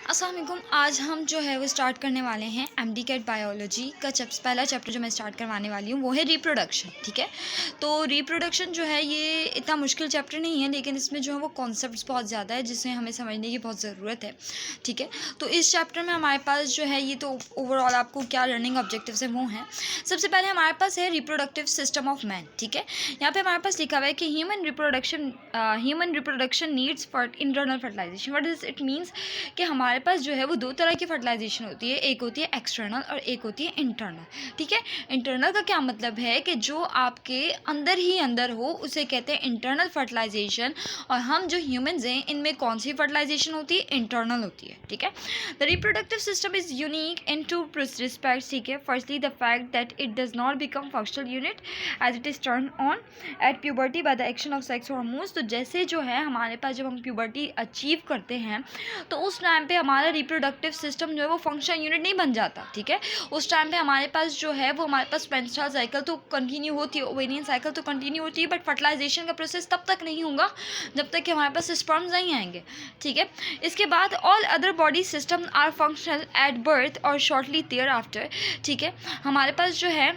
अस्सलाम वालेकुम। आज हम जो है वो स्टार्ट करने वाले हैं एमडी कैट बायोलॉजी का पहला चैप्टर जो मैं स्टार्ट करवाने वाली हूँ वो है रिप्रोडक्शन। ठीक है, तो रिप्रोडक्शन जो है ये इतना मुश्किल चैप्टर नहीं है, लेकिन इसमें जो है वो कॉन्सेप्ट्स बहुत ज़्यादा है जिसे हमें समझने की बहुत ज़रूरत है। ठीक है, तो इस चैप्टर में हमारे पास जो है ये तो ओवरऑल आपको क्या लर्निंग ऑब्जेक्टिव्स हैं वो हैं। सबसे पहले हमारे पास है रिप्रोडक्टिव सिस्टम ऑफ मैन। ठीक है, यहाँ पे हमारे पास लिखा हुआ है कि human reproduction needs for internal fertilisation. What does it means कि हमारे पास जो है वो दो तरह की फर्टिलाइजेशन होती है, एक होती है एक्सटर्नल और एक होती है इंटरनल। ठीक है, इंटरनल का क्या मतलब है कि जो आपके अंदर ही अंदर हो उसे कहते हैं इंटरनल फर्टिलाइजेशन, और हम जो ह्यूमंस हैं इनमें कौन सी फर्टिलाइजेशन होती है, इंटरनल होती है। ठीक है, the reproductive system is unique in two respects. ठीक है, firstly the fact that it does not become functional unit as it is turn on at puberty by the action of sex hormones. तो जैसे जो है हमारे पास जब हम puberty achieve करते हैं तो उस टाइम पे हमारा रिप्रोडक्टिव सिस्टम जो है वो फंक्शन यूनिट नहीं बन जाता। ठीक है, उस टाइम पे हमारे पास जो है वो हमारे पास मेंस्ट्रुअल साइकिल तो कंटिन्यू होती है, ओवेरियन साइकिल तो कंटिन्यू होती है, बट फर्टिलाइजेशन का प्रोसेस तब तक नहीं होगा जब तक कि हमारे पास स्पर्म्स नहीं आएंगे। ठीक है, इसके बाद all other body system are functional at birth और शॉर्टली देयर आफ्टर। ठीक है, हमारे पास जो है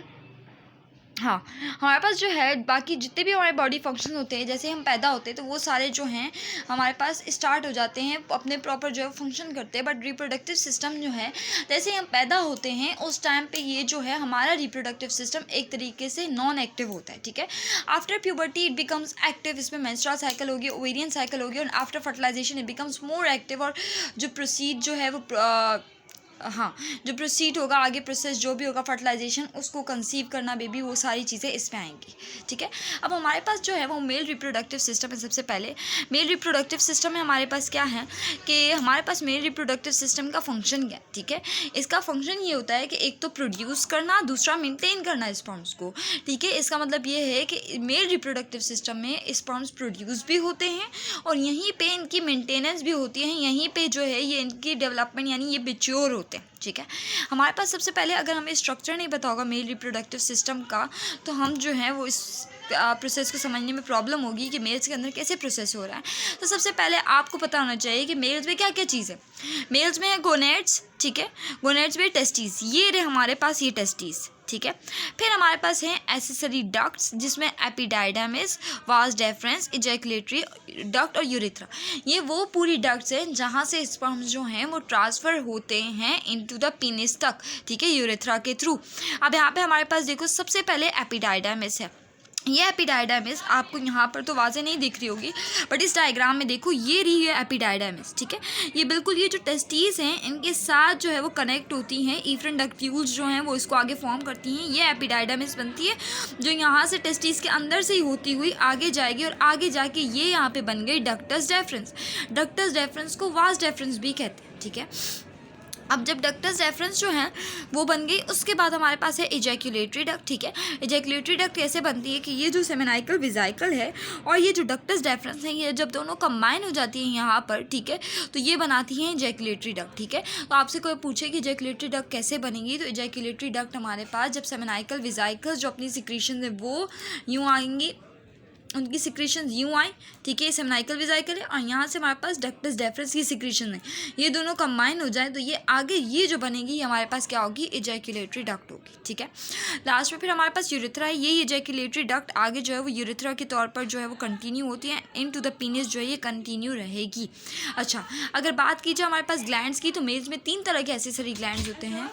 हमारे पास जो है बाकी जितने भी हमारे बॉडी फंक्शन होते हैं, जैसे हम पैदा होते हैं तो वो सारे जो हैं हमारे पास स्टार्ट हो जाते हैं, अपने प्रॉपर जो है फंक्शन करते हैं। बट रिप्रोडक्टिव सिस्टम जो है जैसे हम पैदा होते हैं उस टाइम पे ये जो है हमारा रिप्रोडक्टिव सिस्टम एक तरीके से नॉन एक्टिव होता है। ठीक है, after puberty it becomes active. इसमें मेंस्ट्रुअल साइकिल होगी, ओवेरियन साइकिल होगी, और after fertilisation it becomes more active. और जो प्रोसीड जो है वो जो प्रोसीड होगा आगे प्रोसेस जो भी होगा फर्टिलाइजेशन, उसको कंसीव करना बेबी, वो सारी चीज़ें इसमें आएंगी। ठीक है, अब हमारे पास जो है वो मेल रिप्रोडक्टिव सिस्टम है। सबसे पहले मेल रिप्रोडक्टिव सिस्टम में हमारे पास क्या है कि हमारे पास मेल रिप्रोडक्टिव सिस्टम का फंक्शन क्या है। ठीक है, इसका फंक्शन ये होता है कि एक तो प्रोड्यूस करना, दूसरा मेंटेन करना स्पर्म्स को। ठीक है, इसका मतलब ये है कि मेल रिप्रोडक्टिव सिस्टम में स्पर्म्स प्रोड्यूस भी होते हैं और यहीं पे इनकी मेंटेनेंस भी होती है, यहीं पे जो है ये इनकी डेवलपमेंट यानी ये मेच्योर होते हैं। ठीक है, हमारे पास सबसे पहले अगर हमें स्ट्रक्चर नहीं पता होगा मेल रिप्रोडक्टिव सिस्टम का तो हम जो है वो इस प्रोसेस को समझने में प्रॉब्लम होगी कि मेल्स के अंदर कैसे प्रोसेस हो रहा है। तो सबसे पहले आपको पता होना चाहिए कि मेल्स में क्या क्या चीज़ है। मेल्स में है गोनेड्स। ठीक है, गोनेड्स में टेस्टिस, ये रहे हमारे पास ये टेस्टिस। ठीक है, फिर हमारे पास है एसेसरी डक्ट्स जिसमें epididymis, vas deferens, ejaculatory duct और यूरेथ्रा। ये वो पूरी डक्ट्स हैं जहाँ से स्पर्म्स जो हैं वो ट्रांसफ़र होते हैं इनटू द पीनिस तक। ठीक है, यूरेथ्रा के थ्रू। अब यहाँ पे हमारे पास देखो सबसे पहले एपिडाइडमिस है। ये एपिडाइडमिस आपको यहाँ पर तो वाज़े नहीं दिख रही होगी, बट इस डायग्राम में देखो ये रही है एपिडाइडमिस। ठीक है, ये बिल्कुल ये जो टेस्टीज हैं इनके साथ जो है वो कनेक्ट होती हैं, इफ्रेंट डक्ट्यूल्स जो हैं वो इसको आगे फॉर्म करती हैं। ये एपिडाइडमिस बनती है जो यहाँ से टेस्टीज के अंदर से ही होती हुई आगे जाएगी और आगे जाके ये यहाँ पे बन गई डक्टस डेफरेंस। डक्टस डेफरेंस को वास डेफरेंस भी कहते हैं। ठीक है, अब जब डक्टस डेफरेंस जो है वो बन गई उसके बाद हमारे पास है इजैकुलेटरी डक्ट। ठीक है, इजैकुलेटरी डक्ट कैसे बनती है कि ये जो सेमिनाइकल विजाइकल है और ये जो डक्टस डेफरेंस है ये जब दोनों कंबाइन हो जाती है यहाँ पर, ठीक है, तो ये बनाती है इजैकुलेटरी डक्ट। ठीक है, तो आपसे कोई पूछे कि इजैकुलेटरी डक्ट कैसे बनेगी, तो इजैकुलेटरी डक्ट हमारे पास जब सेमिनाइकल विजाइकल जो अपनी सिक्रीशन है वो यूँ आएंगी, उनकी सिक्रीशन यूँ आई। ठीक है, ये सेमिनाइकल विजाइकल है और यहाँ से हमारे पास डक्टस डेफरेंस की सिक्रीशन है, ये दोनों कंबाइन हो जाए तो ये आगे ये जो बनेगी हमारे पास क्या होगी, इजैकुलेटरी डक्ट होगी। ठीक है, लास्ट में फिर हमारे पास यूरेथ्रा है। ये इजैकुलेटरी डक्ट आगे जो है वो यूरेथ्रा के तौर पर जो है वो कंटिन्यू होती है, इन टू द पीनिस जो है ये कंटिन्यू रहेगी। अच्छा, अगर बात की जाए हमारे पास ग्लैंड्स की, तो मेल्स में 3 तरह के एसेसरी ग्लैंड्स होते हैं।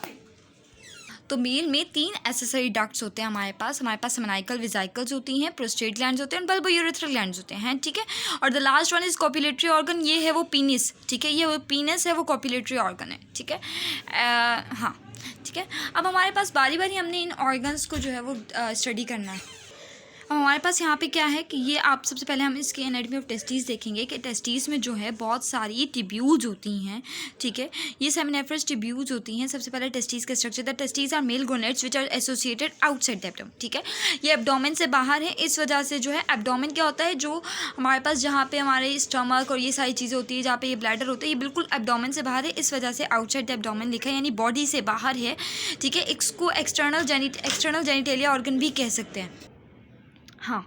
तो मेल में 3 एसेसरी डक्ट्स होते हैं हमारे पास सेमिनाइकल विजाइकल्स होती हैं, प्रोस्टेट ग्लैंड्स होते हैं, बल्बो यूरेथ्रल ग्लैंड्स होते हैं। ठीक है, और the last one is copulatory organ, ये है वो पीनिस। ठीक है, ये वो पीनिस है, वो कॉपुलेटरी ऑर्गन है। ठीक है, ठीक है, अब हमारे पास बारी बारी हमने इन ऑर्गन्स को जो है वो स्टडी करना है। अब हमारे पास यहाँ पे क्या है कि ये आप सबसे पहले हम इसके एनाटॉमी ऑफ टेस्टिस देखेंगे कि टेस्टिस में जो है बहुत सारी टिब्यूल्स होती हैं। ठीक है, ये सेमिनिफरस टिब्यूल्स होती हैं। सबसे पहले टेस्टिस का structure, the testis are male gonads which are associated outside the abdomen. ठीक है, ये एब्डोमेन से बाहर है, इस वजह से जो है एब्डोमेन क्या होता है, जो हमारे पास जहाँ पे हमारे स्टमक और ये सारी चीज़ें होती है, जहाँ पे ये ब्लैडर होता है, ये बिल्कुल एब्डोमेन से बाहर है, इस वजह से आउटसाइड द एब्डोमेन लिखा है, यानी बॉडी से बाहर है। ठीक है, इसको एक्सटर्नल जेनिटेलिया ऑर्गन भी कह सकते हैं। हाँ,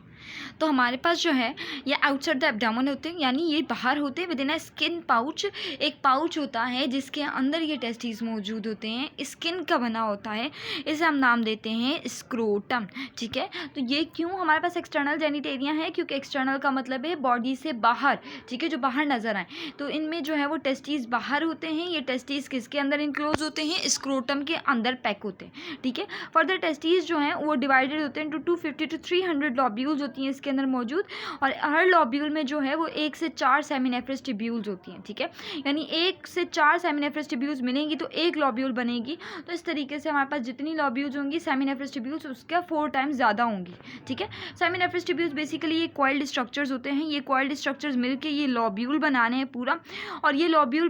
तो हमारे पास जो है ये आउटसाइड द एब्डोमेन होते हैं, यानी ये बाहर होते हैं with in a skin pouch. एक पाउच होता है जिसके अंदर ये टेस्टिस मौजूद होते हैं, स्किन का बना होता है, इसे हम नाम देते हैं स्क्रोटम। ठीक है, तो ये क्यों हमारे पास एक्सटर्नल जेनिटेरिया है, क्योंकि एक्सटर्नल का मतलब है बॉडी से बाहर, ठीक है, जो बाहर नजर आए। तो इनमें जो है वो टेस्टिस बाहर होते हैं। ये टेस्टिस किसके अंदर इनक्लोज होते हैं, स्क्रोटम के अंदर पैक होते हैं। ठीक है, फर्दर टेस्टिस जो हैं वो डिवाइडेड होते हैं टू 250 to 300 लॉब्यूल्स होती हैं इसके अंदर मौजूद, और हर लॉब्यूल में जो है वो 1 से 4 सेमिनेफ्रस ट्यूब्यूल्स होती हैं। ठीक है, यानी 1 से 4 सेमिनेफ्रस ट्यूब्यूल्स मिलेंगी तो एक लॉब्यूल बनेगी। तो इस तरीके से हमारे पास जितनी लॉब्यूल्स होंगी सेमिनेफ्रस ट्यूब्यूल्स उसका 4 टाइम्स ज़्यादा होंगी। ठीक है, सेमिनेफ्रस ट्यूब्यूल्स बेसिकली ये कॉइल्ड स्ट्रक्चर्स होते हैं। ये कॉइल्ड स्ट्रक्चर्स मिलकर ये लॉब्यूल बनाने हैं पूरा, और ये लॉब्यूल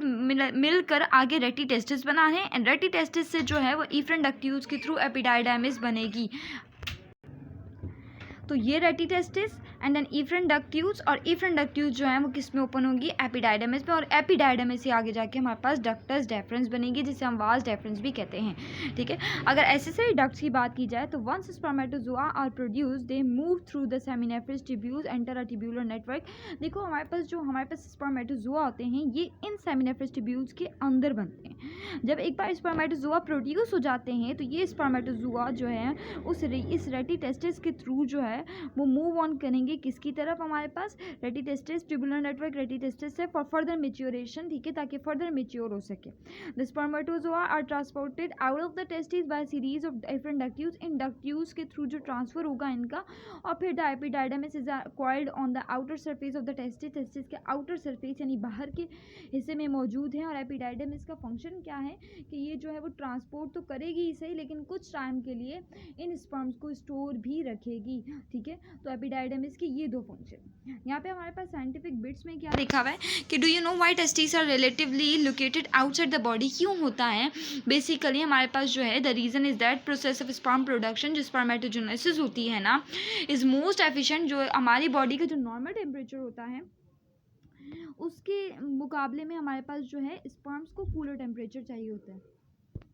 मिलकर आगे रेटी टेस्टिस बनाने हैं, एंड रेटी टेस्टिस से जो है वो इफ्रन डक्ट्यूल्स के थ्रू एपिडाइडाइमिस बनेगी। तो ये रेटी टेस्टिस एंड देन इफ्रन डक्ट्यूल्स, और इफ्रन डक्ट्यूल्स जो है वो किस में ओपन होंगी, एपिडाइडमिस में, और एपिडाइडमिस से आगे जाके हमारे पास डक्टस डेफरेंस बनेगी जिसे हम वास डेफरेंस भी कहते हैं। ठीक है, अगर एसेसरी डक्ट्स की बात की जाए तो once spermatozoa are produce they move through the seminiferous tubules enter a tubular network. देखो हमारे पास स्पर्मेटोजोआ होते हैं ये इन सेमिनेफ्रस ट्यूब्यूल्स के अंदर बनते हैं। जब एक बार स्पर्मेटोजोआ प्रोड्यूस हो जाते हैं तो ये स्पर्मेटोजोआ जो है इस रेटी टेस्टिस के थ्रू जो है वो मूव ऑन करेंगे किसकी तरफ, हमारे पास rete testis tubular network rete testis से फॉर फर्दर मेच्योरेशन। ठीक है, ताकि फर्दर मेच्योर हो सके। The spermatozoa are transported out of the testis by series of different ductules. इन डक्ट्यूल्स के थ्रू जो ट्रांसफर होगा इनका, और फिर the epididymis is coiled on the outer surface of the testis. Testis के आउटर सरफेस यानी बाहर के हिस्से में मौजूद है। और एपिडाइडमिस का फंक्शन क्या है कि ये जो है वो ट्रांसपोर्ट तो करेगी ही सही, लेकिन कुछ टाइम के लिए इन स्पर्म्स को स्टोर भी रखेगी। ठीक है, तो एपिडाइडमिस की ये 2 फंक्शन। यहाँ पे हमारे पास साइंटिफिक बिट्स में क्या लिखा हुआ है कि do you know why testis are relatively located outside the body, क्यों होता है। बेसिकली हमारे पास जो है the reason is that process of sperm production, जो स्पर्मेटोजेनेसिस होती है ना, इज मोस्ट एफिशिएंट। जो हमारी बॉडी का जो नॉर्मल टेम्परेचर होता है उसके मुकाबले में हमारे पास जो है स्पर्म्स को कूलर टेम्परेचर चाहिए होता है।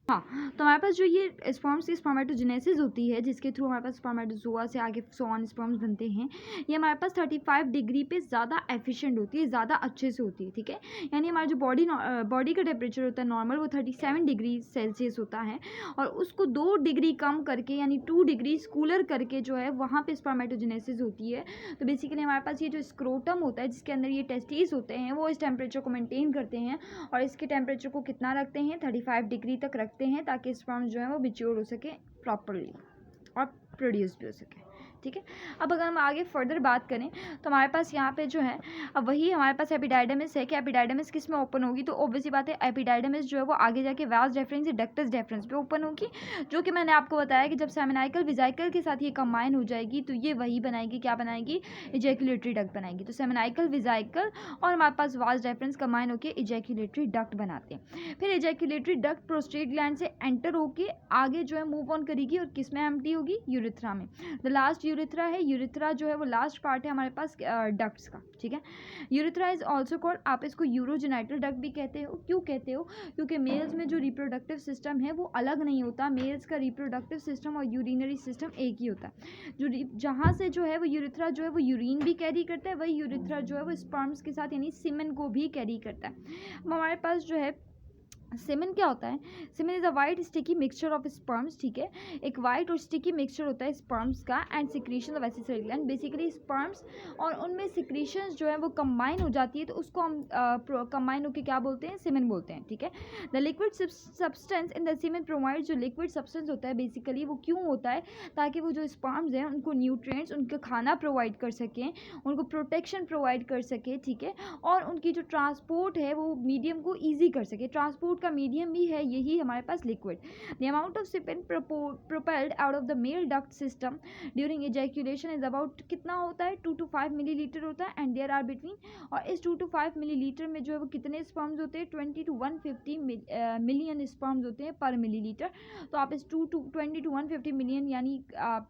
हाँ, तो हमारे पास जो ये स्पर्म्स की स्पर्मेटोजेनेसिस होती है जिसके थ्रू हमारे पास स्पर्मेटोजोआ से आगे सॉन स्पर्म्स बनते हैं, ये हमारे पास 35 डिग्री पे ज़्यादा एफिशिएंट होती है, ज़्यादा अच्छे से होती है। ठीक है, यानी हमारा जो बॉडी का टेम्परेचर होता है नॉर्मल वो 37 डिग्री सेल्सियस होता है, और उसको 2 डिग्री कम करके यानी 2 डिग्री कूलर करके जो है वहाँ पे स्पर्मेटोजेनेसिस होती है। तो बेसिकली हमारे पास ये जो स्क्रोटम होता है जिसके अंदर ये टेस्टिस होते हैं वो इस टेम्परेचर को मेनटेन करते हैं, और इसके टेम्परेचर को कितना रखते हैं, 35 डिग्री तक रखते हैं, ताकि स्पर्म जो है वो मैच्योर हो सके प्रॉपरली और प्रोड्यूस भी हो सके। ठीक है, अब अगर हम आगे फर्दर बात करें तो हमारे पास यहाँ पे जो है अब वही हमारे पास एपिडाइडमिस है कि एपिडाइडमिस किस में ओपन होगी, तो ऑब्वियसली बात है एपिडाइडमिस जो है वो आगे जाके वास डेफरेंस या डक्टस डेफरेंस पे ओपन होगी, जो कि मैंने आपको बताया कि जब सेमिनाइकल विजाइकल के साथ ये कंबाइन हो जाएगी तो ये वही बनाएगी, क्या बनाएगी, इजैकुलेटरी डक्ट बनाएगी। तो सेमिनाइकल विजाइकल और हमारे पास वास डेफरेंस कंबाइन होकर इजैकुलेटरी डक्ट बनाते हैं। फिर इजैकुलेटरी डक्ट प्रोस्टेट ग्लैंड से एंटर होके आगे जो है मूव ऑन करेगी, और किस में एम्प्टी होगी, यूरिथ्रा में। द लास्ट यूरिथ्रा है, यूरिथ्रा जो है वो लास्ट पार्ट है हमारे पास डक्ट्स का। ठीक है, यूरिथ्रा इज ऑल्सो कॉल्ड, आप इसको यूरोजेनाइटल डक्ट भी कहते हो। क्यों कहते हो, क्योंकि मेल्स में जो रिप्रोडक्टिव सिस्टम है वो अलग नहीं होता, मेल्स का रिप्रोडक्टिव सिस्टम और यूरिनरी सिस्टम एक ही होता है। जो जहाँ से जो है वो यूरिथ्रा जो है वो यूरिन भी कैरी करता है, वही यूरिथ्रा जो है वो स्पर्म्स के साथ यानी सीमेन को भी कैरी करता है। हमारे पास जो है सेमेन क्या होता है, semen is a white sticky mixture of sperms. ठीक है, एक वाइट और स्टिकी मिक्सचर होता है स्पर्म्स का, and secretion of accessory gland. Basically sperms और उनमें सिक्रीशंस जो है वो कंबाइन हो जाती है, तो उसको हम कंबाइन होकर क्या बोलते हैं, सेमेन बोलते हैं। ठीक है, the liquid substance in the semen provide, जो लिक्विड सब्सटेंस होता है बेसिकली वो क्यों होता है, ताकि वो जो स्पर्म्स हैं उनको न्यूट्रिएंट्स, उनका खाना प्रोवाइड कर सकें, उनको प्रोटेक्शन प्रोवाइड कर सके। ठीक है, और उनकी जो ट्रांसपोर्ट है वो मीडियम को ईजी कर सके। ट्रांसपोर्ट का मीडियम भी है यही हमारे पास liquid. The amount of semen propelled out of the male duct system during ejaculation is about कितना होता है, 2 to 5 मिलीलीटर होता है, एंड देयर आर बिटवीन, और इस 2 to 5 मिलीलीटर में जो है वो कितने स्पर्म्स होते हैं, 20 to 150 मिलियन स्पर्म्स होते हैं पर मिलीलीटर। तो आप इस 20 to 150 मिलियन यानी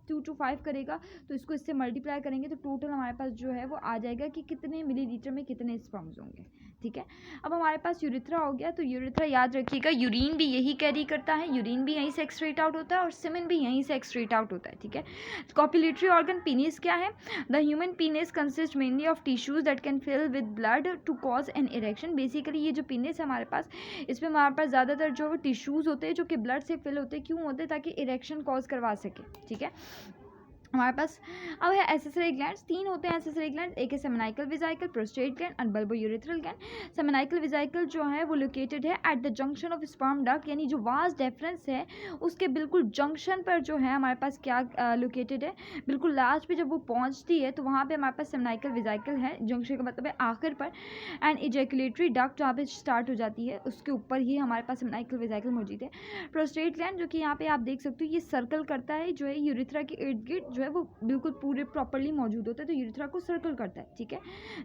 2 to 5 करेगा तो इसको इससे मल्टीप्लाई करेंगे तो टोटल हमारे पास जो है वो आ जाएगा कि कितने मिलीलीटर में कितने स्पर्म्स होंगे। ठीक ठीक है। अब हमारे पास यूरिथ्रा हो गया, तो यूरिथ्रा याद रखिएगा यूरिन भी यही कैरी करता है, यूरिन भी यहीं से एक्सक्रीट आउट होता है और सीमेन भी यहीं से एक्सक्रीट आउट होता है, ठीक है। कॉपुलेटरी ऑर्गन पीनिस क्या है? The human penis consist mainly of tissues that can fill with blood to cause an erection. Basically ये जो पीनिस है हमारे पास, इसमें हमारे पास ज़्यादातर जो टिश्यूज़ होते हैं जो कि ब्लड से फिल होते हैं, क्यों होते हैं? ताकि इरेक्शन कॉज करवा सके, ठीक है। हमारे पास अब है एसेसरी ग्लैंड्स, 3 होते हैं एसेसरी ग्लैंड्स, एक है सेमिनाइकल vesicle, prostate gland and bulbourethral gland. सेमिनाइकल vesicle जो है वो लोकेटेड है at the junction of sperm duct, यानी जो वास्ट डिफरेंस है उसके बिल्कुल जंक्शन पर जो है हमारे पास क्या लोकेटेड है, बिल्कुल लास्ट पे जब वो पहुंचती है तो वहाँ पे हमारे पास सेमिनाइकल वेसिकल है, जंक्शन का मतलब है आखिर पर, एंड इजैकुलेटरी डक्ट जहाँ पे स्टार्ट हो जाती है उसके ऊपर ही हमारे पास सेमिनाइकल वेसिकल मौजूद है। प्रोस्टेट ग्लैंड जो कि यहाँ पे आप देख सकते हो ये सर्कल करता है, जो है यूरिथ्रा के इर्द गिर्द जो है वो बिल्कुल पूरे प्रॉपर्ली मौजूद होता है, तो यूरिथ्रा को सर्कल करता है, ठीक है।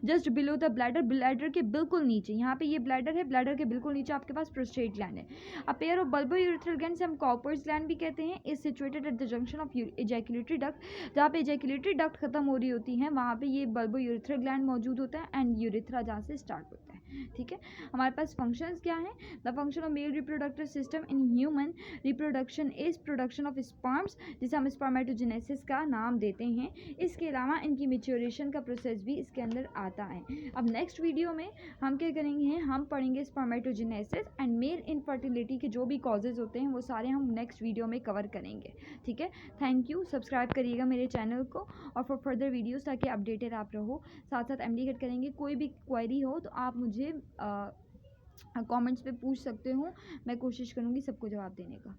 Just below the bladder, bladder के बिल्कुल नीचे, यहाँ पे ये ब्लैडर है, ब्लैडर के बिल्कुल नीचे आपके पास प्रोस्टेट ग्लैंड है। A pair of bulbourethral gland से हम कॉपर्स ग्लैंड भी कहते हैं, is situated at the junction of ejaculatory duct, जहाँ पे इजैकुलेटरी डक्ट खत्म हो रही होती है वहाँ पे ये बल्बोयूरेथ्रल ग्लैंड मौजूद होता है एंड यूरिथ्रा जहाँ से स्टार्ट होता है, ठीक है। हमारे पास फंक्शंस क्या है? The function of male reproductive system in human reproduction is production of sperms, जिसे हम स्पर्मेटोजेनेसिस का नाम देते हैं। इसके अलावा इनकी मेच्योरेशन का प्रोसेस भी इसके अंदर आता है। अब नेक्स्ट वीडियो में हम क्या करेंगे, हम पढ़ेंगे स्पर्मेटोजेनेसिस एंड मेल इनफर्टिलिटी के जो भी कॉजेज होते हैं वो सारे हम नेक्स्ट वीडियो में कवर करेंगे, ठीक है। थैंक यू, सब्सक्राइब करिएगा मेरे चैनल को और फॉर फर्दर वीडियोस ताकि अपडेटेड आप रहो। साथ साथ एमडी कट करेंगे, कोई भी क्वेरी हो तो आप मुझे कमेंट्स पे पूछ सकते हो, मैं कोशिश करूँगी सबको जवाब देने का।